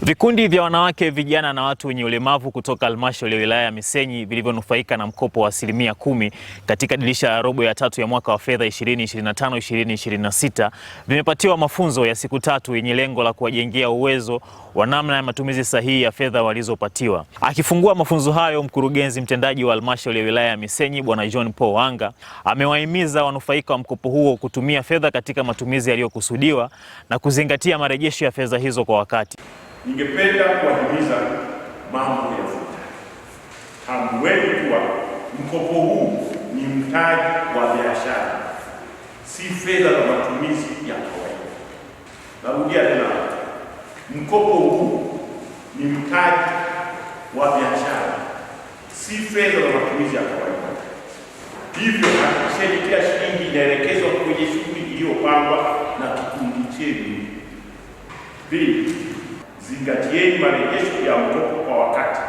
Vikundi vya wanawake, vijana na watu wenye ulemavu kutoka halmashauri ya wilaya ya Misenyi vilivyonufaika na mkopo wa 10% katika dirisha ya robo ya tatu ya mwaka wa fedha 2025-2026 vimepatiwa mafunzo ya siku 3 yenye lengo la kuwajengea uwezo wa namna ya matumizi sahihi ya fedha walizopatiwa. Akifungua mafunzo hayo, mkurugenzi mtendaji wa halmashauri ya wilaya ya Misenyi Bwana John Paul Wanga amewahimiza wanufaika wa mkopo huo kutumia fedha katika matumizi yaliyokusudiwa na kuzingatia marejesho ya fedha hizo kwa wakati. Ningependa kuwahimiza mambo yafuatayo. Tambueni kuwa mkopo huu ni mtaji wa biashara, si fedha za matumizi ya kawaida. Narudia tena, mkopo huu ni mtaji wa biashara, si fedha za matumizi ya kawaida. Hivyo hakikisheni kila shilingi inaelekezwa kwenye shughuli iliyopangwa na kikundi chenu. Pili, zingatieni marejesho ya mkopo kwa wakati.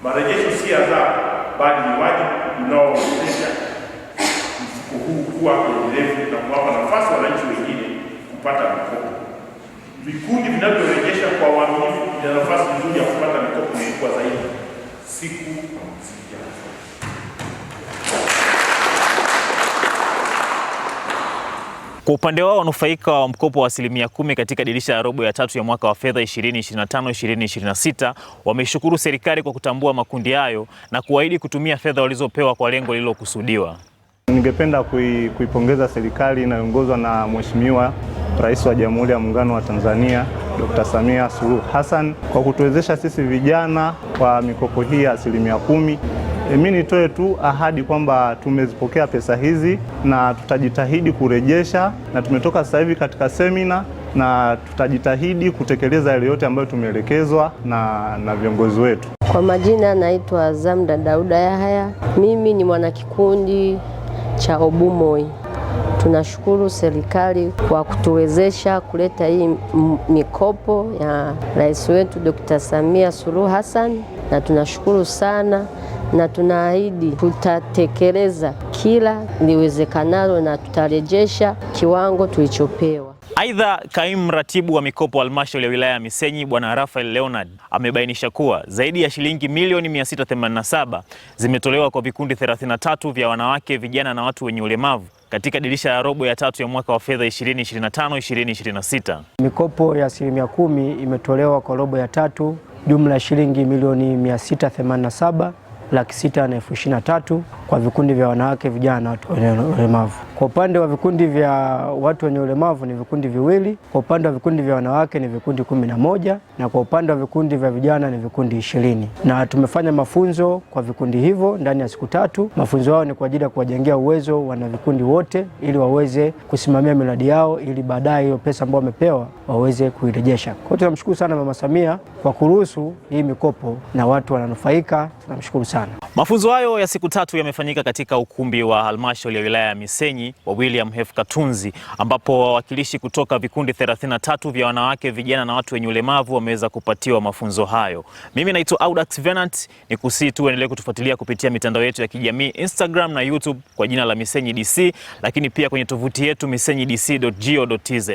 Marejesho si adhabu, bali ni wajibu unaowezesha mfuko huu kuwa endelevu na kuwapa nafasi wananchi wengine kupata mikopo. Vikundi vinavyorejesha kwa uaminifu vina nafasi nzuri ya kupata mikopo mikubwa zaidi siku zijazo. Kwa upande wao, wanufaika wa mkopo wa 10% katika dirisha ya robo ya tatu ya mwaka wa fedha 2025-2026 wameshukuru serikali kwa kutambua makundi hayo na kuahidi kutumia fedha walizopewa kwa lengo lililokusudiwa. Ningependa kuipongeza serikali inayoongozwa na Mheshimiwa Rais wa Jamhuri ya Muungano wa Tanzania Dr. Samia Suluhu Hassan kwa kutuwezesha sisi vijana kwa mikopo hii ya 10%. Mimi nitoe tu ahadi kwamba tumezipokea pesa hizi na tutajitahidi kurejesha, na tumetoka sasa hivi katika semina na tutajitahidi kutekeleza yale yote ambayo tumeelekezwa na viongozi wetu. Kwa majina naitwa Zamda Dauda Yahaya. Mimi ni mwanakikundi cha Obumoi. Tunashukuru serikali kwa kutuwezesha kuleta hii mikopo ya Rais wetu Dr. Samia Suluhu Hassan, na tunashukuru sana na tunaahidi tutatekeleza kila liwezekanalo na tutarejesha kiwango tulichopewa. Aidha, kaimu mratibu wa mikopo wa halmashauri ya wilaya ya Misenyi Bwana Rafael Leonard amebainisha kuwa zaidi ya shilingi milioni 687 zimetolewa kwa vikundi 33 vya wanawake, vijana na watu wenye ulemavu katika dirisha ya robo ya tatu ya mwaka wa fedha 2025-2026. Mikopo ya 10% imetolewa kwa robo ya tatu, jumla ya shilingi milioni 687,623 kwa vikundi vya wanawake, vijana na watu wenye ulemavu. Kwa upande wa vikundi vya watu wenye ulemavu ni vikundi viwili, kwa upande wa vikundi vya wanawake ni vikundi 11, na kwa upande wa vikundi vya vijana ni vikundi 20. Na tumefanya mafunzo kwa vikundi hivyo ndani ya siku 3. Mafunzo yao ni kwa ajili ya kuwajengea uwezo wana vikundi wote ili waweze kusimamia miradi yao, ili baadaye hiyo pesa ambayo wamepewa waweze kuirejesha. Kwa hiyo tunamshukuru sana Mama Samia kwa kuruhusu hii mikopo na watu wananufaika. Tunamshukuru sana. Mafunzo hayo ya siku 3 yamefanyika katika ukumbi wa halmashauri ya wilaya ya Misenyi wa William F. Katunzi, ambapo wawakilishi kutoka vikundi 33 vya wanawake, vijana na watu wenye ulemavu wameweza kupatiwa mafunzo hayo. Mimi naitwa Audax Venant, nikusihi tu endelee kutufuatilia kupitia mitandao yetu ya kijamii Instagram na YouTube kwa jina la Misenyi DC, lakini pia kwenye tovuti yetu misenyidc.go.tz.